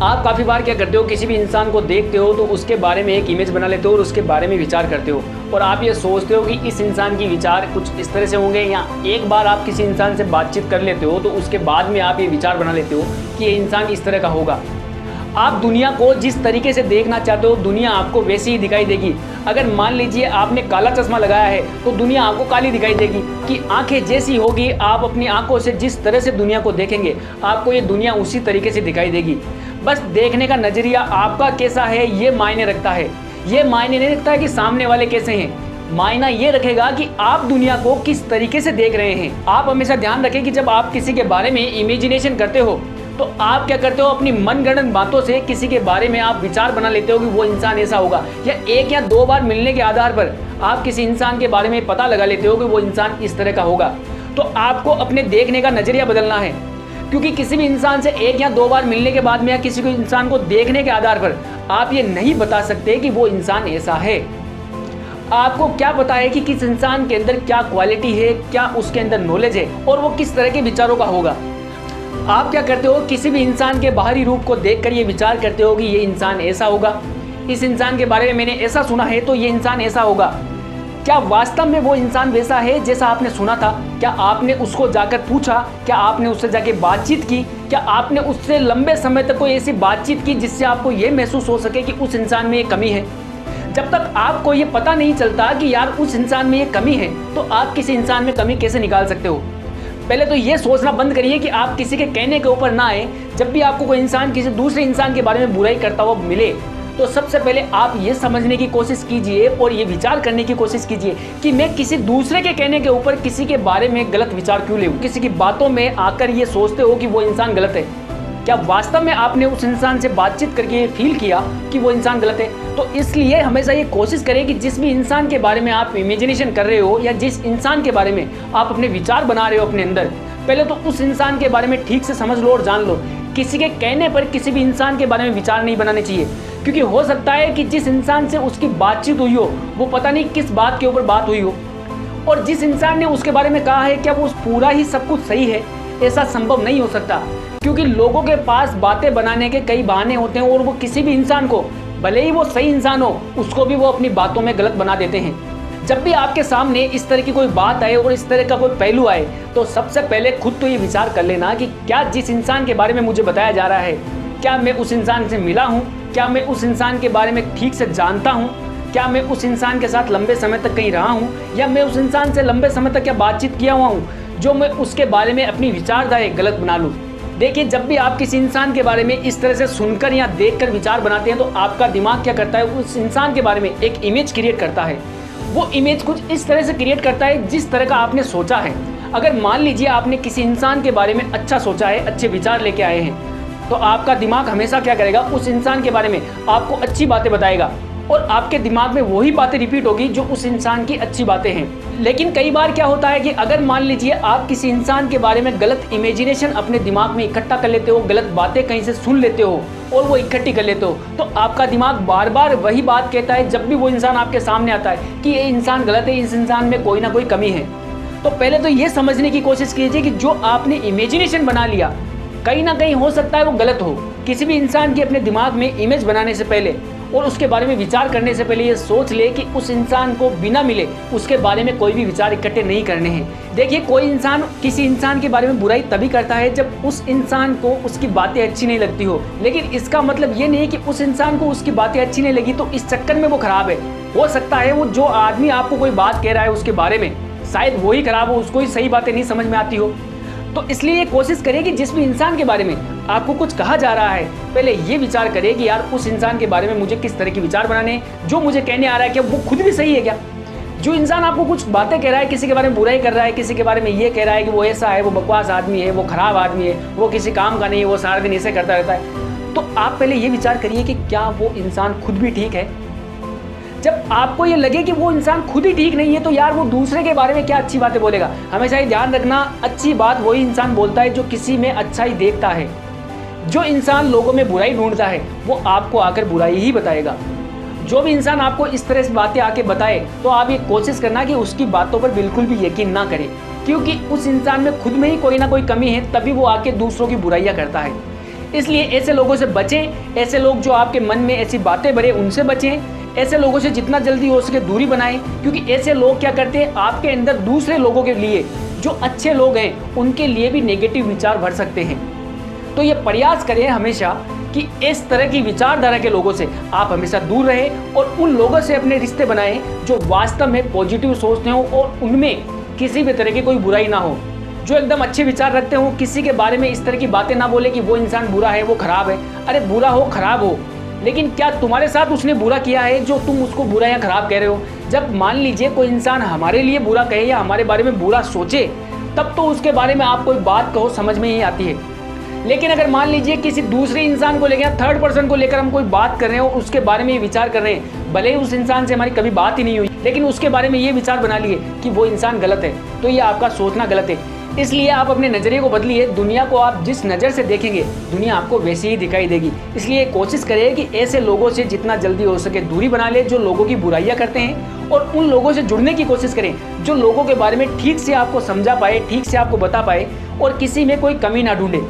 आप काफ़ी बार क्या करते हो, किसी भी इंसान को देखते हो तो उसके बारे में एक इमेज बना लेते हो और उसके बारे में विचार करते हो और आप ये सोचते हो कि इस इंसान की विचार कुछ इस तरह से होंगे, या एक बार आप किसी इंसान से बातचीत कर लेते हो तो उसके बाद में आप ये विचार बना लेते हो कि ये इंसान इस तरह का होगा। आप दुनिया को जिस तरीके से देखना चाहते हो दुनिया आपको वैसी ही दिखाई देगी। अगर मान लीजिए आपने काला चश्मा लगाया है तो दुनिया आपको काली दिखाई देगी, कि आंखें जैसी होगी आप अपनी आंखों से जिस तरह से दुनिया को देखेंगे आपको ये दुनिया उसी तरीके से दिखाई देगी। बस देखने का नज़रिया आपका कैसा है ये मायने रखता है। ये मायने नहीं रखता है कि सामने वाले कैसे हैं, मायना ये रखेगा कि आप दुनिया को किस तरीके से देख रहे हैं। आप हमेशा ध्यान रखें कि जब आप किसी के बारे में इमेजिनेशन करते हो तो आप क्या करते हो, अपनी मनगढ़ंत बातों से किसी के बारे में आप विचार बना लेते हो कि वो इंसान ऐसा होगा, या एक या दो बार मिलने के आधार पर आप किसी इंसान के बारे में पता लगा लेते हो कि वो इंसान इस तरह का होगा। तो आपको अपने देखने का नज़रिया बदलना है, क्योंकि किसी भी इंसान से एक या दो बार मिलने के बाद में या किसी को इंसान को देखने के आधार पर आप ये नहीं बता सकते कि वो इंसान ऐसा है। आपको क्या पता है कि किस इंसान के अंदर क्या क्वालिटी है, क्या उसके अंदर नॉलेज है और वो किस तरह के विचारों का होगा। आप क्या करते हो, किसी भी इंसान के बाहरी रूप को देखकर ये विचार करते हो कि ये इंसान ऐसा होगा, इस इंसान के बारे में मैंने ऐसा सुना है तो ये इंसान ऐसा होगा। क्या वास्तव में वो इंसान वैसा है जैसा आपने सुना था? क्या आपने उसको जाकर पूछा? क्या आपने उससे जाके बातचीत की? क्या आपने उससे लंबे समय तक कोई ऐसी बातचीत की जिससे आपको ये महसूस हो सके कि उस इंसान में ये कमी है? जब तक आपको ये पता नहीं चलता कि यार उस इंसान में ये कमी है तो आप किसी इंसान में कमी कैसे निकाल सकते हो? पहले तो ये सोचना बंद करिए कि आप किसी के कहने के ऊपर ना आए। जब भी आपको कोई इंसान किसी दूसरे इंसान के बारे में बुराई करता हुआ मिले तो सबसे पहले आप ये समझने की कोशिश कीजिए और ये विचार करने की कोशिश कीजिए कि मैं किसी दूसरे के कहने के ऊपर किसी के बारे में गलत विचार क्यों ले। किसी की बातों में आकर ये सोचते हो कि वो इंसान गलत है। क्या वास्तव में आपने उस इंसान से बातचीत करके फील किया कि वो इंसान गलत है? तो इसलिए हमेशा ये कोशिश करें कि जिस भी इंसान के बारे में आप इमेजिनेशन कर रहे हो या जिस इंसान के बारे में आप अपने विचार बना रहे हो अपने अंदर, पहले तो उस इंसान के बारे में ठीक से समझ लो और जान लो। किसी के कहने पर किसी भी इंसान के बारे में विचार नहीं बनाने चाहिए, क्योंकि हो सकता है कि जिस इंसान से उसकी बातचीत हुई हो वो पता नहीं किस बात के ऊपर बात हुई हो, और जिस इंसान ने उसके बारे में कहा है क्या वो पूरा ही सब कुछ सही है? ऐसा संभव नहीं हो सकता, क्योंकि लोगों के पास बातें बनाने के कई बहाने होते हैं और वो किसी भी इंसान को, भले ही वो सही इंसान हो, उसको भी वो अपनी बातों में गलत बना देते हैं। जब भी आपके सामने इस तरह की कोई बात आए और इस तरह का कोई पहलू आए तो सबसे पहले खुद तो ये विचार कर लेना कि क्या जिस इंसान के बारे में मुझे बताया जा रहा है, क्या मैं उस इंसान से मिला हूँ? क्या मैं उस इंसान के बारे में ठीक से जानता हूँ? क्या मैं उस इंसान के साथ लंबे समय तक कहीं रहा हूँ, या मैं उस इंसान से लंबे समय तक क्या बातचीत किया हुआ हूँ जो मैं उसके बारे में अपनी विचारधारा गलत बना लूँ। देखिए, जब भी आप किसी इंसान के बारे में इस तरह से सुनकर या देखकर विचार बनाते हैं तो आपका दिमाग क्या करता है, उस इंसान के बारे में एक इमेज क्रिएट करता है। वो इमेज कुछ इस तरह से क्रिएट करता है जिस तरह का आपने सोचा है। अगर मान लीजिए आपने किसी इंसान के बारे में अच्छा सोचा है, अच्छे विचार लेके आए हैं, तो आपका दिमाग हमेशा क्या करेगा, उस इंसान के बारे में आपको अच्छी बातें बताएगा और आपके दिमाग में वही बातें रिपीट होगी जो उस इंसान की अच्छी बातें हैं। लेकिन कई बार क्या होता है कि अगर मान लीजिए आप किसी इंसान के बारे में गलत इमेजिनेशन अपने दिमाग में इकट्ठा कर लेते हो, गलत बातें कहीं से सुन लेते हो और वो इकट्ठी कर लेते हो, तो आपका दिमाग बार बार वही बात कहता है जब भी वो इंसान आपके सामने आता है कि ये इंसान गलत है, इस इंसान में कोई ना कोई कमी है। तो पहले तो ये समझने की कोशिश कीजिए कि जो आपने इमेजिनेशन बना लिया कहीं ना कहीं हो सकता है वो गलत हो। किसी भी इंसान की अपने दिमाग में इमेज बनाने से पहले और उसके बारे में विचार करने से पहले ये सोच ले कि उस इंसान को बिना मिले उसके बारे में कोई भी विचार इकट्ठे नहीं करने हैं। देखिए, कोई इंसान किसी इंसान के बारे में बुराई तभी करता है जब उस इंसान को उसकी बातें अच्छी नहीं लगती हो, लेकिन इसका मतलब ये नहीं कि उस इंसान को उसकी बातें अच्छी नहीं लगी तो इस चक्कर में वो खराब है। हो सकता है वो जो आदमी आपको कोई बात कह रहा है उसके बारे में शायद वही खराब हो, उसको ही सही बातें नहीं समझ में आती हो। तो इसलिए ये कोशिश करिए कि जिस भी इंसान के बारे में आपको कुछ कहा जा रहा है पहले ये विचार करिए कि यार उस इंसान के बारे में मुझे किस तरह के विचार बनाने हैं, जो मुझे कहने आ रहा है क्या वो खुद भी सही है क्या? जो इंसान आपको कुछ बातें कह रहा है, किसी के बारे में बुराई कर रहा है, किसी के बारे में ये कह रहा है कि वो ऐसा है, वो बकवास आदमी है, वो खराब आदमी है, वो किसी काम का नहीं है, वो सारा दिन ऐसे करता रहता है, तो आप पहले ये विचार करिए कि क्या वो इंसान खुद भी ठीक है। जब आपको ये लगे कि वो इंसान खुद ही ठीक नहीं है तो यार वो दूसरे के बारे में क्या अच्छी बातें बोलेगा। हमेशा ये ध्यान रखना, अच्छी बात वही इंसान बोलता है जो किसी में अच्छा ही देखता है। जो इंसान लोगों में बुराई ढूंढता है वो आपको आकर बुराई ही बताएगा। जो भी इंसान आपको इस तरह से बातें आके बताए तो आप ये कोशिश करना कि उसकी बातों पर बिल्कुल भी यकीन ना करें, क्योंकि उस इंसान में खुद में ही कोई ना कोई कमी है, तभी वो आके दूसरों की बुराइयां करता है। इसलिए ऐसे लोगों से बचें, ऐसे लोग जो आपके मन में ऐसी बातें भरे उनसे बचें, ऐसे लोगों से जितना जल्दी हो सके दूरी बनाएं, क्योंकि ऐसे लोग क्या करते हैं, आपके अंदर दूसरे लोगों के लिए, जो अच्छे लोग हैं उनके लिए भी नेगेटिव विचार भर सकते हैं। तो ये प्रयास करें हमेशा कि इस तरह की विचारधारा के लोगों से आप हमेशा दूर रहें और उन लोगों से अपने रिश्ते बनाएं जो वास्तव में पॉजिटिव सोचते हो और उनमें किसी भी तरह की कोई बुराई ना हो, जो एकदम अच्छे विचार रखते हो, किसी के बारे में इस तरह की बातें ना बोले कि वो इंसान बुरा है, वो खराब है। अरे बुरा हो खराब हो, लेकिन क्या तुम्हारे साथ उसने बुरा किया है जो तुम उसको बुरा या खराब कह रहे हो? जब मान लीजिए कोई इंसान हमारे लिए बुरा कहे या हमारे बारे में बुरा सोचे, तब तो उसके बारे में आप कोई बात कहो समझ में ही आती है। लेकिन अगर मान लीजिए किसी दूसरे इंसान को लेकर, थर्ड पर्सन को लेकर हम कोई बात कर रहे हो, उसके बारे में ये विचार कर रहे हैं, भले ही उस इंसान से हमारी कभी बात ही नहीं हुई, लेकिन उसके बारे में ये विचार बना लिए कि वो इंसान गलत है, तो ये आपका सोचना गलत है। इसलिए आप अपने नज़रिए को बदलिए। दुनिया को आप जिस नज़र से देखेंगे, दुनिया आपको वैसी ही दिखाई देगी। इसलिए कोशिश करें कि ऐसे लोगों से जितना जल्दी हो सके दूरी बना ले, जो लोगों की बुराइयां करते हैं, और उन लोगों से जुड़ने की कोशिश करें जो लोगों के बारे में ठीक से आपको समझा पाए, ठीक से आपको बता पाए और किसी में कोई कमी ना ढूंढे।